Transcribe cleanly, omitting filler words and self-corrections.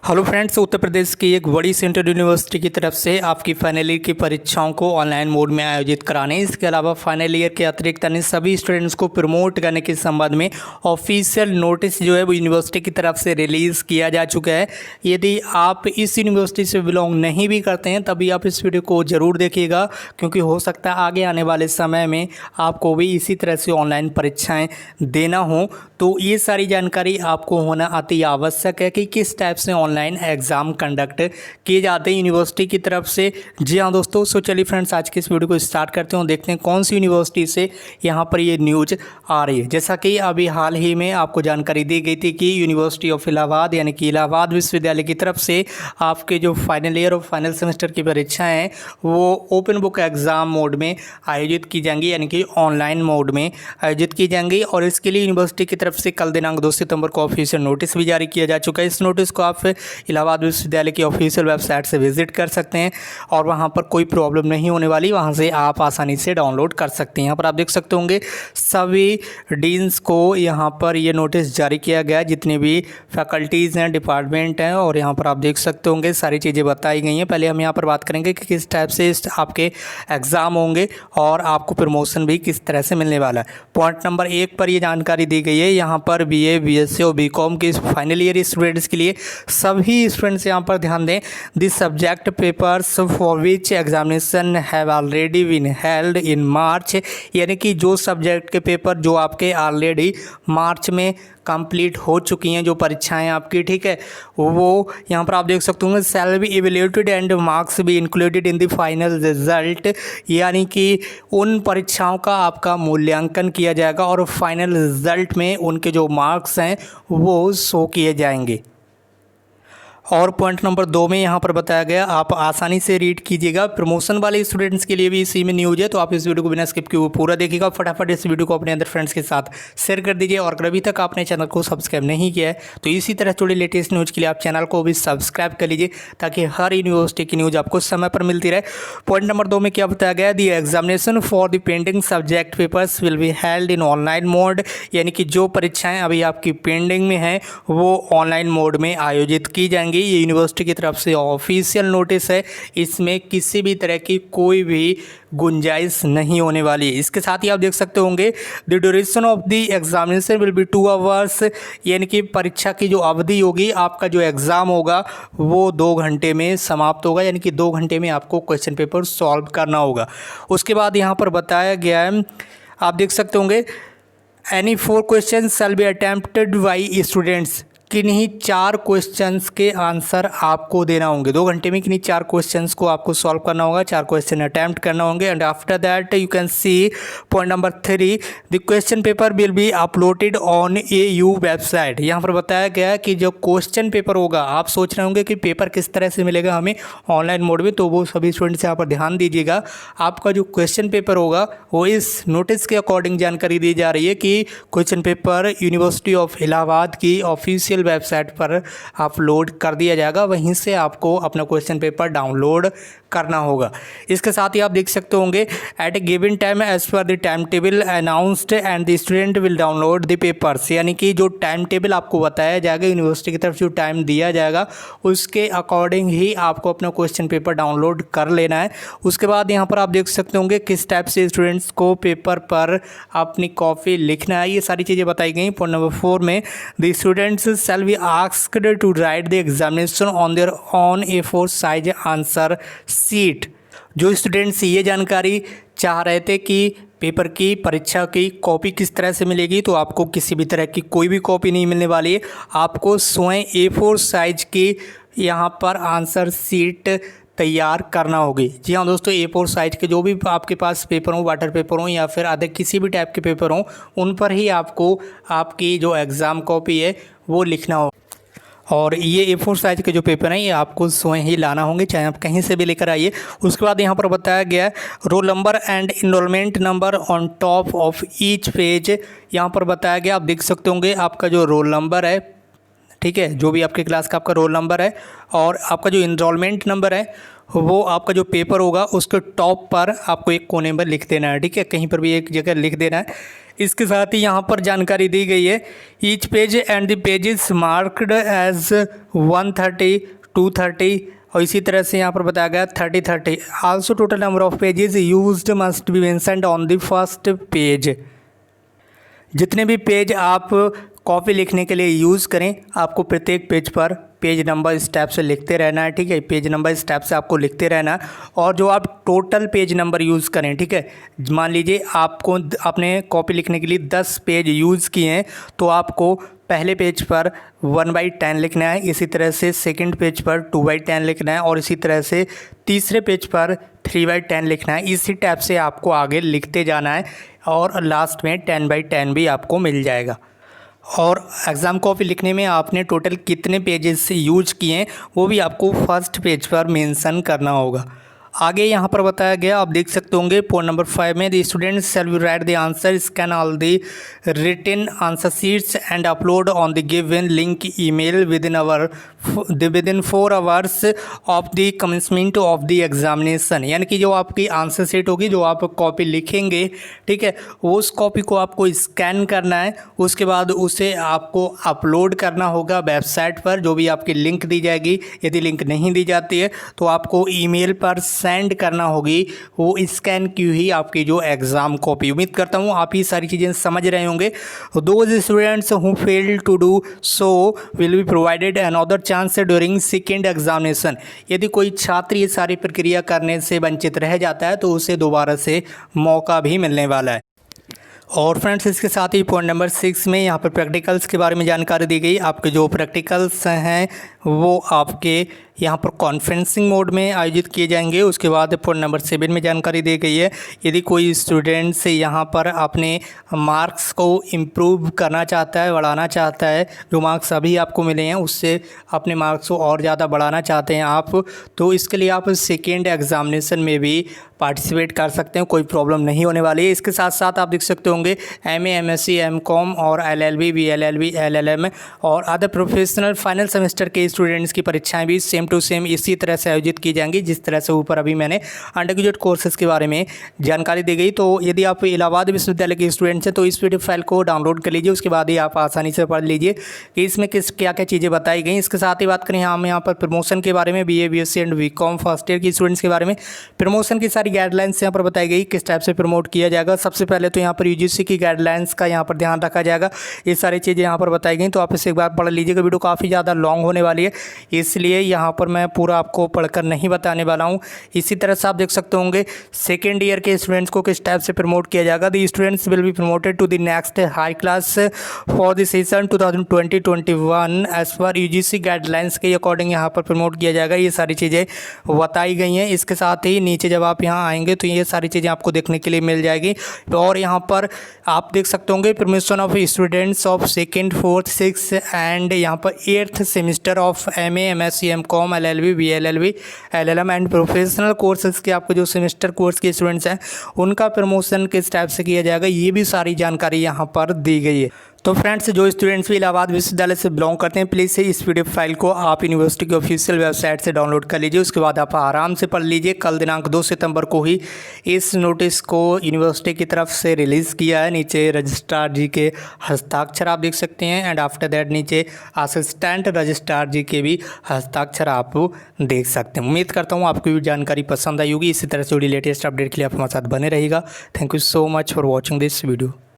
Hello friends, Uttar Pradesh की एक बड़ी सेंट्रल यूनिवर्सिटी की तरफ से आपकी फाइनल ईयर की परीक्षाओं को ऑनलाइन मोड में आयोजित कराने, इसके अलावा फाइनल ईयर के अतिरिक्त अन्य सभी स्टूडेंट्स को प्रमोट करने के संबंध में ऑफिशियल नोटिस जो है वो यूनिवर्सिटी की तरफ से रिलीज़ किया जा चुका है। यदि आप इस यूनिवर्सिटी से बिलोंग नहीं भी करते हैं तभी आप इस वीडियो को ज़रूर देखिएगा, क्योंकि हो सकता है आगे आने वाले समय में आपको भी इसी तरह से ऑनलाइन परीक्षाएँ देना हो। तो ये सारी जानकारी आपको होना अति आवश्यक है कि किस टाइप से ऑनलाइन एग्ज़ाम कंडक्ट किए जाते हैं यूनिवर्सिटी की तरफ से। जी हाँ दोस्तों, सो चलिए फ्रेंड्स, आज की इस वीडियो को स्टार्ट करते हैं और देखते हैं कौन सी यूनिवर्सिटी से यहाँ पर ये न्यूज़ आ रही है। जैसा कि अभी हाल ही में आपको जानकारी दी गई थी कि यूनिवर्सिटी ऑफ इलाहाबाद यानी कि इलाहाबाद विश्वविद्यालय की तरफ से आपके जो फाइनल ईयर और फाइनल सेमेस्टर की परीक्षाएँ हैं वो ओपन बुक एग्ज़ाम मोड में आयोजित की जाएंगी, यानी कि ऑनलाइन मोड में आयोजित की जाएंगी। और इसके लिए यूनिवर्सिटी की तरफ से कल दिनांक 2 सितंबर को ऑफिशियल नोटिस भी जारी किया जा चुका है। इस नोटिस को आप इलाहाबाद विश्वविद्यालय की ऑफिशियल वेबसाइट से विजिट कर सकते हैं और वहां पर कोई प्रॉब्लम नहीं होने वाली, वहां से आप आसानी से डाउनलोड कर सकते हैं। यहाँ पर आप देख सकते होंगे सभी डीन्स को यहाँ पर ये नोटिस जारी किया गया, जितनी भी फैकल्टीज़ हैं, डिपार्टमेंट हैं, और यहाँ पर आप देख सकते होंगे सारी चीज़ें बताई गई हैं। पहले हम यहाँ पर बात करेंगे कि किस टाइप से आपके एग्ज़ाम होंगे और आपको प्रमोशन भी किस तरह से मिलने वाला है। पॉइंट नंबर 1 पर ये जानकारी दी गई है, यहाँ पर BA, BSc और BCom के फाइनल ईयर स्टूडेंट्स के लिए सभी स्टूडेंट्स यहाँ पर ध्यान दें। This subject papers for which examination have already been held in March, यानी कि जो सब्जेक्ट के पेपर जो आपके ऑलरेडी मार्च में कंप्लीट हो चुकी हैं, जो परीक्षाएं आपकी, ठीक है, वो यहाँ पर आप देख सकते होंगे shall be evaluated and marks be included in the final result, यानी कि उन परीक्षाओं का आपका मूल्यांकन किया जाएगा और फाइनल रिजल्ट में उनके जो मार्क्स हैं वो शो किए जाएंगे। और पॉइंट नंबर 2 में यहाँ पर बताया गया, आप आसानी से रीड कीजिएगा। प्रमोशन वाले स्टूडेंट्स के लिए भी इसी में न्यूज़ है, तो आप इस वीडियो को बिना स्किप किए पूरा देखिएगा। फटाफट इस वीडियो को अपने अंदर फ्रेंड्स के साथ शेयर कर दीजिए और अभी तक आपने चैनल को सब्सक्राइब नहीं किया है तो इसी तरह जुड़े लेटेस्ट न्यूज़ के लिए आप चैनल को भी सब्सक्राइब कर लीजिए, ताकि हर यूनिवर्सिटी की न्यूज़ आपको समय पर मिलती रहे। पॉइंट नंबर 2 में क्या बताया गया, दी examination for the pending subject papers will be held in online mode, यानी कि जो परीक्षाएँ अभी आपकी पेंडिंग में हैं वो ऑनलाइन मोड में आयोजित की जाएंगी। ये यूनिवर्सिटी की तरफ से ऑफिशियल नोटिस है, इसमें किसी भी तरह की कोई भी गुंजाइश नहीं होने वाली है। इसके साथ ही आप देख सकते होंगे the duration of the examination will be 2 hours, यानी कि परीक्षा की जो अवधि होगी, आपका जो एग्ज़ाम होगा वो 2 घंटे में समाप्त होगा, यानी कि 2 घंटे में आपको क्वेश्चन पेपर सॉल्व करना होगा। उसके बाद यहाँ पर बताया गया है, आप देख सकते होंगे any 4 question shall be attempted by students, किन्हीं 4 क्वेश्चंस के आंसर आपको देना होंगे। 2 घंटे में किन्हीं 4 क्वेश्चंस को आपको सॉल्व करना होगा, 4 क्वेश्चन अटैम्प्ट करना होंगे। And after that you can see point number 3, the question paper will be uploaded on AU website. यहाँ पर बताया गया कि जो क्वेश्चन पेपर होगा, आप सोच रहे होंगे कि पेपर किस तरह से मिलेगा हमें ऑनलाइन मोड में, तो वो सभी स्टूडेंट्स यहाँ पर ध्यान दीजिएगा। आपका जो क्वेश्चन पेपर होगा वो इस नोटिस के अकॉर्डिंग जानकारी दी जा रही है कि question paper university of Allahabad की ऑफिशियल वेबसाइट पर अपलोड कर दिया जाएगा, वहीं से आपको अपना क्वेश्चन पेपर डाउनलोड करना होगा। इसके साथ ही आप देख सकते होंगे at a given time as per the time table announced and the student will download the papers, यानी कि जो टाइम टेबल आपको बताया जाएगा, यूनिवर्सिटी की तरफ जो टाइम दिया जाएगा उसके अकॉर्डिंग ही आपको अपना क्वेश्चन पेपर डाउनलोड कर लेना है। उसके बाद यहाँ पर आप देख सकते होंगे किस टाइप से स्टूडेंट्स को पेपर पर अपनी कॉपी लिखना है, ये सारी चीज़ें बताई गई। पॉइंट नंबर 4 में the students shall be asked to write the examination on their own A4 size answer sheet। जो स्टूडेंट्स ये जानकारी चाह रहे थे कि पेपर की परीक्षा की कॉपी किस तरह से मिलेगी, तो आपको किसी भी तरह की कोई भी कॉपी नहीं मिलने वाली है, आपको स्वयं A4 साइज की यहाँ पर आंसर शीट तैयार करना होगी। जी हाँ दोस्तों, A4 साइज के जो भी आपके पास पेपर हो, वाटर पेपर हो या फिर अदर किसी भी टाइप के पेपर हो, उन पर ही आपको आपकी जो एग्ज़ाम कॉपी है वो लिखना हो। और ये A4 साइज के जो पेपर हैं ये आपको स्वयं ही लाना होंगे, चाहे आप कहीं से भी लेकर आइए। उसके बाद यहाँ पर बताया गया है roll number and enrolment number on top of each page. यहाँ पर बताया गया, आप देख सकते होंगे आपका जो रोल नंबर है, ठीक है, जो भी आपके क्लास का आपका रोल नंबर है, और आपका जो इनरोलमेंट नंबर है वो आपका जो पेपर होगा उसके टॉप पर आपको एक कोने पर लिख देना है, ठीक है, कहीं पर भी एक जगह लिख देना है। इसके साथ ही यहाँ पर जानकारी दी गई है, each page and the page is marked as 130, 230 और इसी तरह से यहाँ पर बताया गया 30 also total number of pages used must be mentioned on the first page. जितने भी पेज आप कॉपी लिखने के लिए यूज़ करें, आपको प्रत्येक पेज पर पेज नंबर इस टाइप से लिखते रहना है, ठीक है। पेज नंबर इस टाइप से आपको लिखते रहना है और जो आप टोटल पेज नंबर यूज़ करें, ठीक है। मान लीजिए आपको अपने कॉपी लिखने के लिए 10 पेज यूज़ किए हैं, तो आपको पहले पेज पर 1/10 लिखना है, इसी तरह से सेकंड पेज पर 2/10 लिखना है और इसी तरह से तीसरे पेज पर 3/10 लिखना है। इसी टाइप से आपको आगे लिखते जाना है और लास्ट में 10/10 भी आपको मिल जाएगा। और एग्ज़ाम कॉपी लिखने में आपने टोटल कितने पेजेस से यूज किए हैं वो भी आपको फर्स्ट पेज पर मेंशन करना होगा। आगे यहाँ पर बताया गया, आप देख सकते होंगे पॉइंट नंबर 5 में, the student shall write the answer, scan all the written answer sheets and upload on the given link email within 4 hours of the commencement of the examination. यानी कि जो आपकी आंसर शीट होगी, जो आप copy लिखेंगे, ठीक है, उस कॉपी को आपको स्कैन करना है, उसके बाद उसे आपको अपलोड करना होगा वेबसाइट पर, जो भी आपकी लिंक दी जाएगी। यदि लिंक नहीं दी जाती है तो आपको ईमेल पर सेंड करना होगी वो स्कैन की हुई आपकी जो एग्ज़ाम कॉपी। उम्मीद करता हूँ आप ये सारी चीज़ें समझ रहे होंगे। Those students who fail to do so will be provided another chance during second examination. यदि कोई छात्र ये सारी प्रक्रिया करने से वंचित रह जाता है तो उसे दोबारा से मौका भी मिलने वाला है। और फ्रेंड्स, इसके साथ ही पॉइंट नंबर 6 में यहाँ पर प्रैक्टिकल्स के बारे में जानकारी दी गई। आपके जो प्रैक्टिकल्स हैं वो आपके यहाँ पर कॉन्फ्रेंसिंग मोड में आयोजित किए जाएंगे। उसके बाद पॉइंट नंबर 7 में जानकारी दी गई है, यदि कोई स्टूडेंट्स यहाँ पर अपने मार्क्स को इम्प्रूव करना चाहता है, बढ़ाना चाहता है, जो मार्क्स अभी आपको मिले हैं उससे अपने मार्क्स को और ज़्यादा बढ़ाना चाहते हैं आप, तो इसके लिए आप सेकेंड एग्जामिनेशन में भी पार्टिसिपेट कर सकते हैं, कोई प्रॉब्लम नहीं होने वाली है। इसके साथ साथ आप देख सकते होंगे MA, MSc, MCOM और LLB, BLLB, LLM और अदर प्रोफेशनल फाइनल सेमेस्टर के स्टूडेंट्स की परीक्षाएं भी सेम टू सेम इसी तरह से आयोजित की जाएंगी जिस तरह से ऊपर अभी मैंने अंडर ग्रेजुएट कोर्सेज के बारे में जानकारी दी गई। तो यदि आप इलाहाबाद विश्वविद्यालय के स्टूडेंट्स हैं तो इस PDF फाइल को डाउनलोड कर लीजिए, उसके बाद ही आप आसानी से पढ़ लीजिए कि इसमें क्या क्या चीज़ें बताई गई। इसके साथ ही बात करें हम यहाँ पर प्रमोशन के बारे में, BA, BSc and BCom first year के स्टूडेंट्स के बारे में प्रमोशन की सारी गाइडलाइंस यहाँ पर बताई गई, किस टाइप से प्रमोट किया जाएगा। सबसे पहले तो यहाँ पर UGC की गाइडलाइंस का यहाँ पर ध्यान रखा जाएगा, ये सारी चीज़ें यहाँ पर बताई गई। तो आप इसे एक बार पढ़ लीजिएगा, वीडियो काफ़ी ज़्यादा लॉन्ग होने वाली है इसलिए यहाँ पर मैं पूरा आपको पढ़कर नहीं बताने वाला हूँ। इसी तरह से आप देख सकते होंगे सेकेंड ईयर के स्टूडेंट्स को किस टाइप से प्रमोट किया जाएगा। The students will be promoted to the next high class for the session 2020-21 as per UGC guidelines के अकॉर्डिंग यहाँ पर प्रमोट किया जाएगा। ये सारी चीज़ें बताई गई हैं। इसके साथ ही नीचे जब आप यहाँ आएंगे तो ये सारी चीज़ें आपको देखने के लिए मिल जाएगी। और यहाँ पर आप देख सकते होंगे permission of students of second, fourth, six and यहाँ पर 8th semester of MA, MSc, MCom, LLB, BLLB, LLM and professional courses के आपको जो सेमेस्टर कोर्स के स्टूडेंट्स हैं उनका प्रमोशन किस टाइप से किया जाएगा, ये भी सारी जानकारी यहाँ पर दी गई है। तो फ्रेंड्स, जो स्टूडेंट्स भी इलाहाबाद विश्वविद्यालय से बिलोंग करते हैं प्लीज़ से इस PDF फाइल को आप यूनिवर्सिटी की ऑफिशियल वेबसाइट से डाउनलोड कर लीजिए, उसके बाद आप आराम से पढ़ लीजिए। कल दिनांक 2 सितंबर को ही इस नोटिस को यूनिवर्सिटी की तरफ से रिलीज़ किया है। नीचे रजिस्ट्रार जी के हस्ताक्षर आप देख सकते हैं एंड आफ्टर दैट नीचे असिस्टेंट रजिस्ट्रार जी के भी हस्ताक्षर आप देख सकते हैं। उम्मीद करता हूँ आपको भी जानकारी पसंद आई होगी। इसी तरह से लेटेस्ट अपडेट के लिए आप हमारे साथ बने रहेगा। Thank you so much for watching this video.